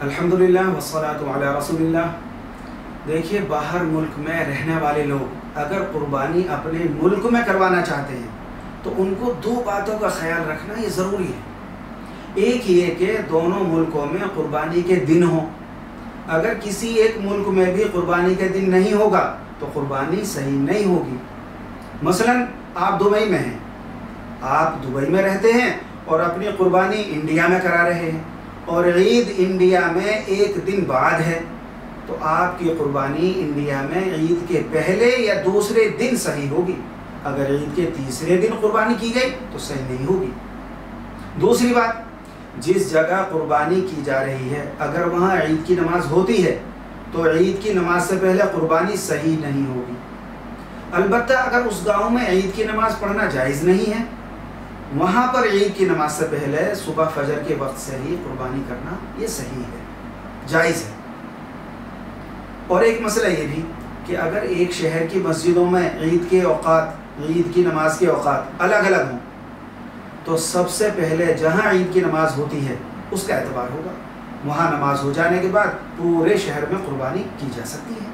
अल्हम्दुलिल्लाह वस्सलातु अला रसूलिल्लाह। देखिए, बाहर मुल्क में रहने वाले लोग अगर कुर्बानी अपने मुल्क में करवाना चाहते हैं तो उनको दो बातों का ख्याल रखना ये ज़रूरी है। एक ये कि दोनों मुल्कों में कुर्बानी के दिन हों। अगर किसी एक मुल्क में भी कुर्बानी के दिन नहीं होगा तो कुर्बानी सही नहीं होगी। मसलन आप दुबई में हैं, आप दुबई में रहते हैं और अपनी कुर्बानी इंडिया में करा रहे हैं और ईद इंडिया में एक दिन बाद है, तो आपकी कुर्बानी इंडिया में ईद के पहले या दूसरे दिन सही होगी। अगर ईद के तीसरे दिन कुर्बानी की गई तो सही नहीं होगी। दूसरी बात, जिस जगह कुर्बानी की जा रही है अगर वहाँ ईद की नमाज होती है तो ईद की नमाज से पहले कुर्बानी सही नहीं होगी। अलबत्ता अगर उस गांव में ईद की नमाज पढ़ना जायज़ नहीं है, वहाँ पर ईद की नमाज से पहले सुबह फजर के वक्त से ही कुर्बानी करना ये सही है, जायज़ है। और एक मसला ये भी कि अगर एक शहर की मस्जिदों में ईद के औकात, ईद की नमाज के औकात अलग अलग हों तो सबसे पहले जहाँ ईद की नमाज होती है उसका एतबार होगा। वहाँ नमाज हो जाने के बाद पूरे शहर में कुर्बानी की जा सकती है।